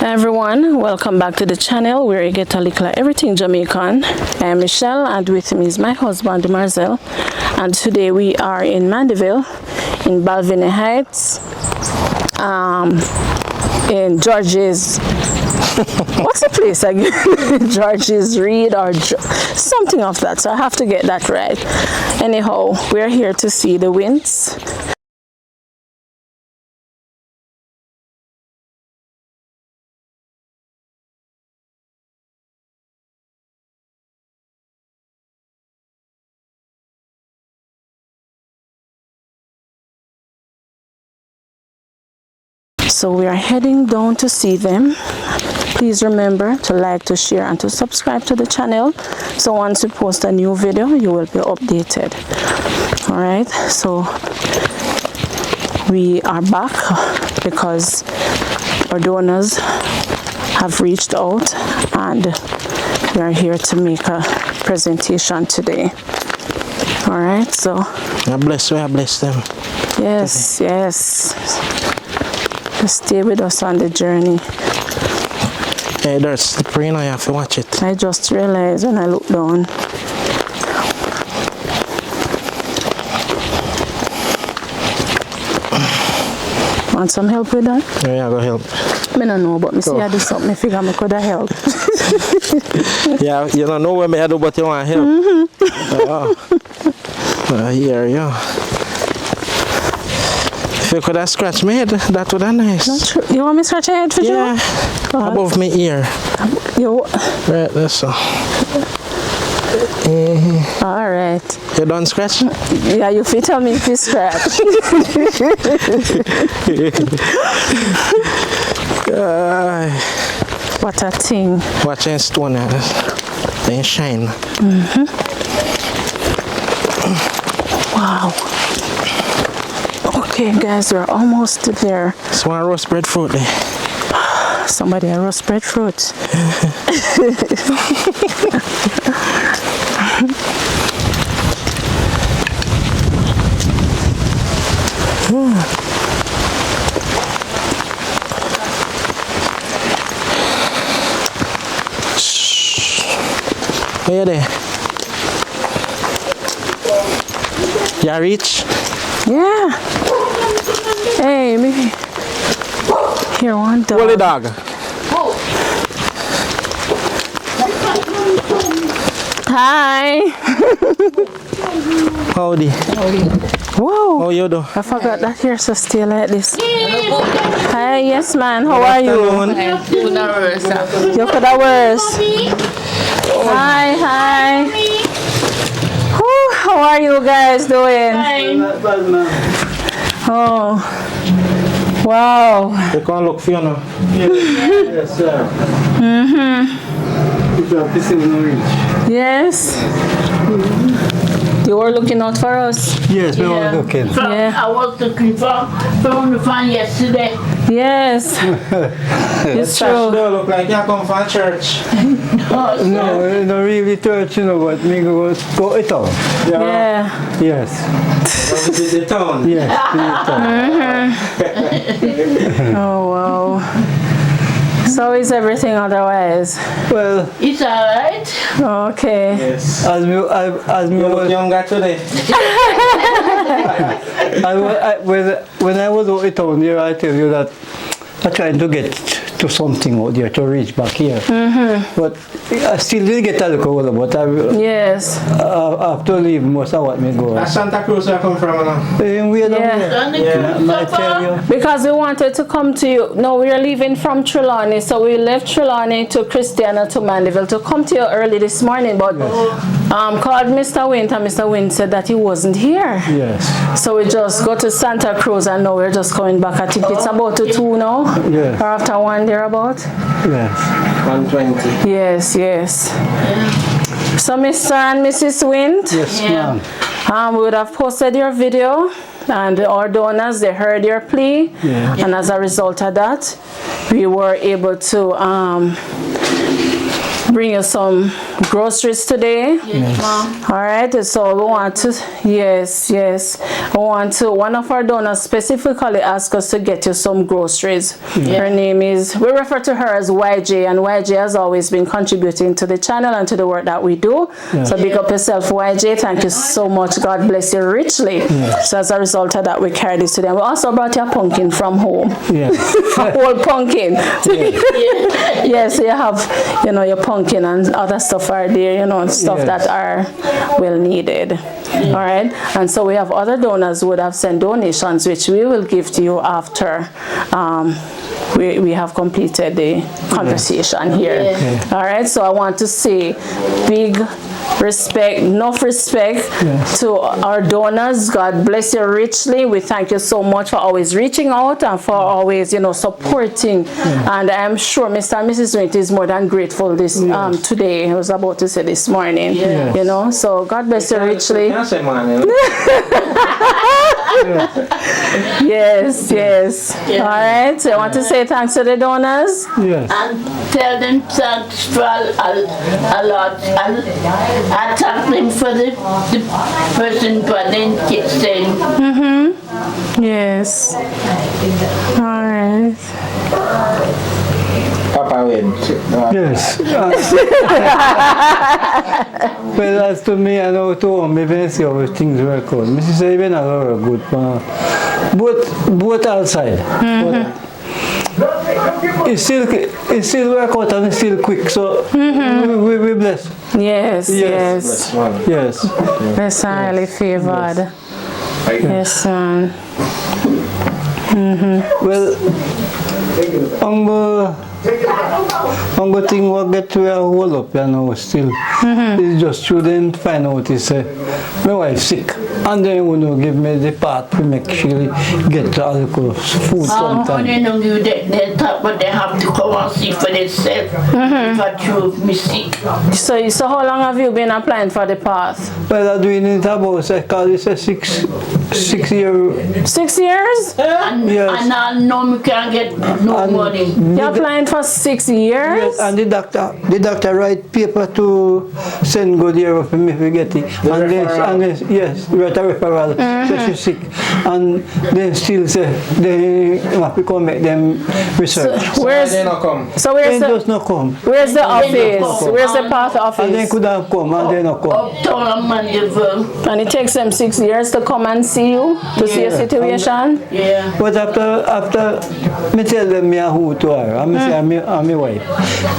Hi everyone, welcome back to the channel where you get a little everything Jamaican. I am Michelle and with me is my husband Marcel, and today we are in Mandeville in Balvenie Heights in George's what's the place again? George's Reed or something of that, so I have to get that right. Anyhow, we're here to see the Wints. So we are heading down to see them. Please remember to like, to share, and to subscribe to the channel. So once we post a new video, you will be updated. All right. So we are back because our donors have reached out, and we are here to make a presentation today. All right. So I bless them. Yes, yes. Stay with us on the journey. Hey, there's slippery now, you have to watch it. I just realized when I look down. Want some help with that? Yeah, go help. I don't know, but I see I do something, I figure I could have helped. Yeah, you don't know what I do, but you want help. Here, yeah. If you could have scratched my head, that would have nice. You want me to scratch your head for you? Yeah, above my ear. Right, that's so. All right. You done scratch? Yeah, you fit tell me if you scratch. What a thing. Watch that stone, they shine. Wow. Okay, guys, we're almost there. It's one roast breadfruit there. Somebody a roast breadfruit. Where there? You reach? Yeah. Hey, maybe. Here, one dog. Hold the dog. Hi. Howdy. Whoa. How you do? I forgot that here, so stay like this. Hi, yes, man. How are you? You could have worse. Hi, hi. Whew, how are you guys doing? Oh, wow. You can't look for you now. Yes, sir. Yes. You were looking out for us? Yes, we were looking. Yeah. I was looking for the fan yesterday. Yes. It's Church true. don't look like you come from church. No, not really church, you know, but me go it all. Yeah. Yes. Visit the town. Yes, Oh, wow. So is everything otherwise? well, It's alright. Okay. Yes. as me You look was, younger today. when I was out of town here, I tell you that I'm trying to get to something out there to reach back here. But I still didn't get a look over, but I Yes. have to leave most of what me go. That's Santa Cruz where I come from now. We are down Yeah. there. I tell you. Because we wanted to come to you. No, we are leaving from Trelawney, so we left Trelawney to Christiana to Mandeville to come to you early this morning, but called Mr. Wint, and Mr. Wint said that he wasn't here. Yes. So we just go to Santa Cruz, and now we're just coming back. I think it's about 2 now, Yes. or after 1 thereabout. Yes. 120. Yes, yes. So Mr. and Mrs. Wint, Yes, Yeah. ma'am. we would have posted your video, and our donors, they heard your plea, and as a result of that, we were able to bring you some groceries today. Yes, ma'am. All right, so we want to, yes, one of our donors specifically asked us to get you some groceries. Her name is, we refer to her as YJ, and YJ has always been contributing to the channel and to the work that we do. So big up yourself, YJ. Thank you so much. God bless you richly. So as a result of that, we carry this today. We also brought you a pumpkin from home. Yes. A whole pumpkin. Yes, you have, your pumpkin and other stuff are there, stuff that are well needed. All right, and so we have other donors who would have sent donations, which we will give to you after we have completed the conversation here. All right, so I want to say big respect, enough respect to our donors. God bless you richly. We thank you so much for always reaching out and for always, supporting. And I'm sure Mr. and Mrs. Wint is more than grateful this today. I was about to say this morning. So God bless you richly. Yes. All right. So I want to say thanks to the donors. Yes. And tell them thanks for a lot. And I thank them for the person for the kitchen. Yes. All right. Papa Wint. Yes. Well, as to me, I know too, maybe see how things work out. Mrs. Even a lot of good, both outside. But it still work out and it's still quick, so we bless. Yes. Yes. That's highly favored. Yes, son. Well, Ongo thing will get to a hold up, still. It's just through them find out my wife sick. And then when you give me the part to make sure get all the food sometime. They don't give that top, but they have to come and see for themselves. For true mistake. So how long have you been applying for the path? Well, I'm doing it about, I call it a 6 year. 6 years? And I know me can't get no money. You're applying for 6 years? Yes, and the doctor write paper to send go there for me to get it. And then, yes, write a referral, say she's sick. And then still say, they have to come make them research. So where's they not come? So where's They the just not come. Where's the office? Where's the path And they office? could have come and they not come. Uptown and Mandeville. And it takes them 6 years to come and see you, to see your situation? Yeah. But after me tell them me who to her, and me say I'm my wife.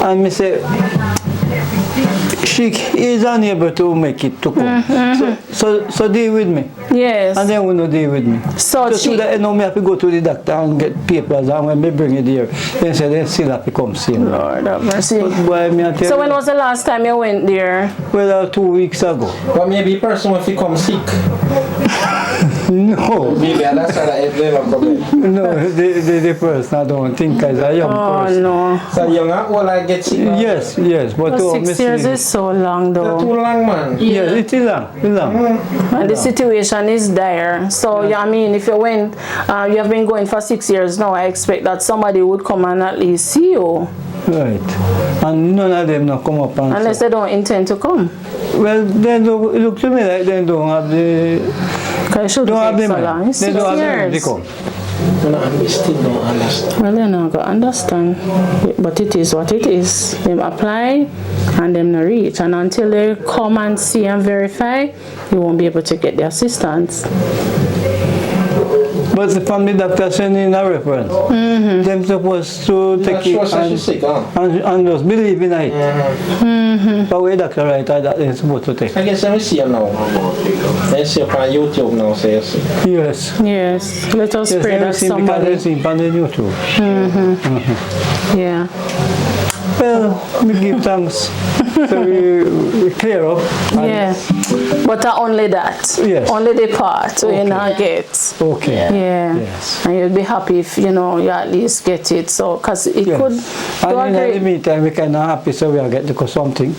And me say she is unable to make it to come. So deal with me. Yes. And then will deal with me. So Just she, so that me have to go to the doctor and get papers, and when me bring it here, then say they still have to come see me. Lord have mercy. Boy, me I tell So you, when was the last time you went there? well, 2 weeks ago. But maybe the person will become sick. No, Maybe that's why it's never problem. no, the person I don't think is a young person. No. So young all I get sick. Yes, but But 6 years is so long Not though. too long, man. Yes, it is long. And the situation is dire. So, I mean, if you went, you have been going for 6 years now, I expect that somebody would come and at least see you. Right. And none of them not come up and Unless they don't intend to come. well, they don't look to me like they don't have the Because it shouldn't don't have take the so long. money. It's They 6 don't have the money to years. come. No, I still don't understand. Well, they're not going to understand. But it is what it is. Them apply and them not reach. And until they come and see and verify, you won't be able to get the assistance. But the family doctor send in a reference. Them supposed to Not take sure it so she's sick, huh? and just believe in it. But we doctor right that they're supposed to take. I guess let me see you now. Let's see on YouTube now, say you see. Yes. Yes. Let us Yes, pray that everything because somebody. they see on the YouTube. Yeah. Well, we give thanks. So we clear up. And Yeah. But only that. Yes. Only the part we not get. Okay. Yeah. Yes. And you'd be happy if you at least get it. So, because it could do And a in the great. meantime, we kind of happy so we are getting to something.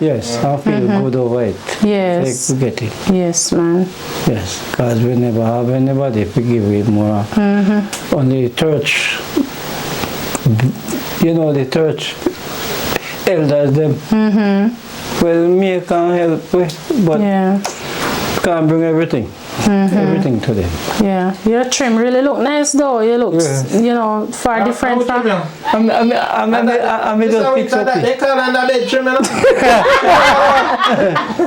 Yes, I feel good over it. Yes. Like we get it. Yes, man. Yes, because we never have anybody to give it more. On the church, the church, elders them. Well, me can't help with, but Yeah. can't bring everything. Everything to them. Yeah. Your trim really look nice though. You look, you know, far different from. I'm just fix up it. They call on the bed trim, you know?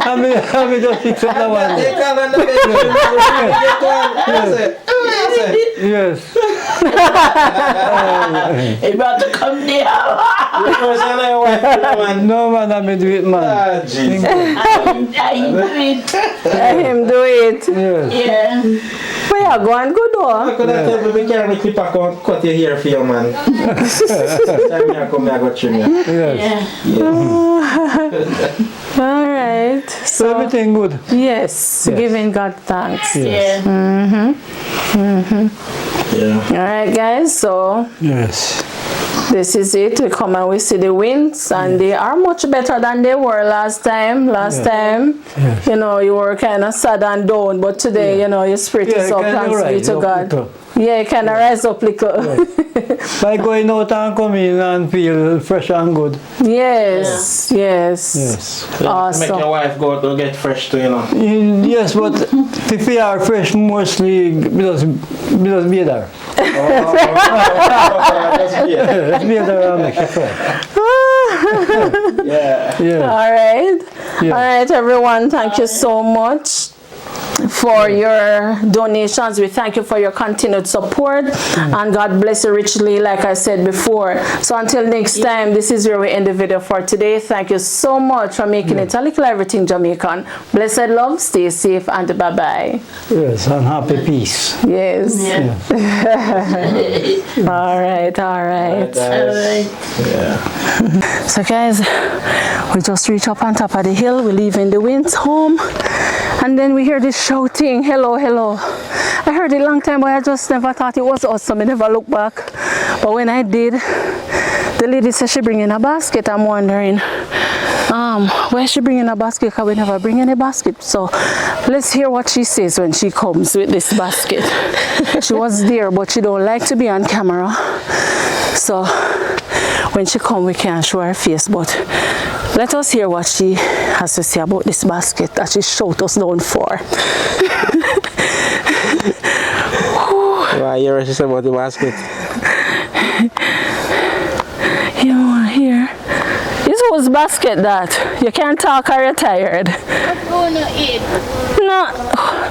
I'm just fix up the one. They call on the bed trim. Yes. He about to come there. No man, I'm do it, man. Ah, jeez. I do it. Let him do it. Yes. Yeah. But yeah, go on good though. I could have told me we can't make clipper come cut your hair for you, man. Time I come here, I go trim you. Yes. Yeah. All right. So everything good. Yes, giving God thanks. Yes. Yeah. Yeah. All right, guys. So Yes. this is it. We come and we see the Wints, and they are much better than they were last time. Last time, you know, you were kind of sad and down, but today, you know, your spirit is up. Thanks be to God. Yeah, kind of rise up little. By going out and coming and feel fresh and good. Yes, yes. Yes. Awesome. Make your wife go to get fresh too, you know. Yes, but if we are fresh, mostly because be there. Yeah. Be there and make you fresh. Yeah. Yeah. All right. Yeah. All right, everyone. Thank you so much for your donations. We thank you for your continued support, and God bless you richly, like I said before. So until next time, this is where we end the video for today. Thank you so much for making it a Likkle Everyting Jamaican. Blessed love, stay safe, and bye-bye. Yes, and happy peace. Yes. Yeah. All right, all right. Alright. So guys, we just reached up on top of the hill. We're leaving the Wint's home, and then we hear this shouting, hello, hello. I heard it a long time, but I just never thought it was us, so I never looked back. But when I did, the lady said she bringing a basket. I'm wondering, where she bringing a basket, because we never bring any basket. So let's hear what she says when she comes with this basket. She was there, but she don't like to be on camera. So when she come, we can't show her face, but let us hear what she has to say about this basket that she shot us down for. Why you hear what she said about the basket? You want to hear? This whose basket that? You can't talk or you're tired. I'm going to eat. No,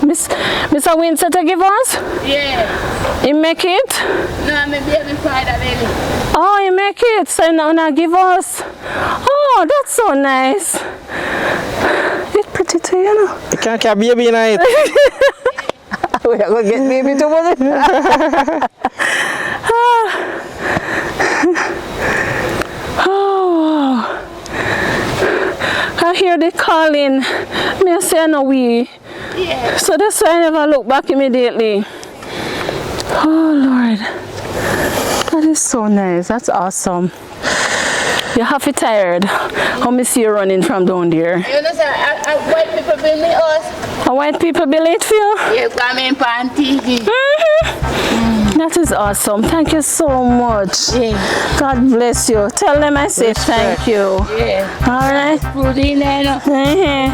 Mr. Wint said to give us? Yeah. He make it? No, I'm a baby father, baby. Oh, you make it, so now give us. Oh, that's so nice. It's pretty too, you know. You can't have baby in it. We are going to get baby to put it. Oh, I hear they calling. Me I say no we. Yeah. So that's why I never look back immediately. Oh Lord. That is so nice. That's awesome. You're half tired. How me see you running from down there? You know, sir, white people bring me us. A white people bill it for you? Yeah, come in on TV. That is awesome. Thank you so much. Yeah. God bless you. Tell them I say thank you. Yeah. All right. Put in there, no.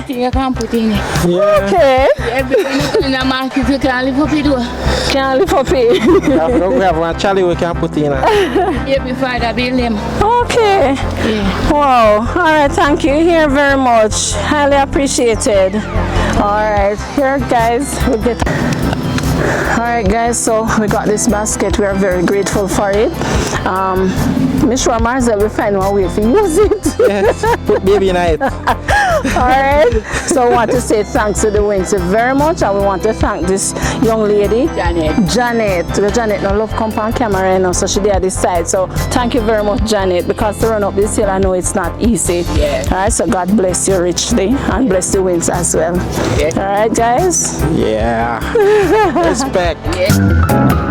You can put in it. Okay. Everything in the market, you can live up it. Can't live up it. We have one Charlie we can put in it. Yeah, before the bill them. Okay. Yeah. Wow. All right. Thank you here very much. Highly appreciated. All right. Here, guys, we get. Alright guys, so we got this basket. We are very grateful for it. Miss sure Marcel will find one way to use it. Yes, put baby in it. Alright, so I want to say thanks to the Wints very much, and we want to thank this young lady, Janet. Janet no love come on camera, you know, so she did this side. So thank you very much, Janet, because to run up this hill, I know it's not easy. Yeah. Alright, so God bless you richly, and bless the Wints as well. Yeah. Alright guys. Yeah. Respect. Yeah.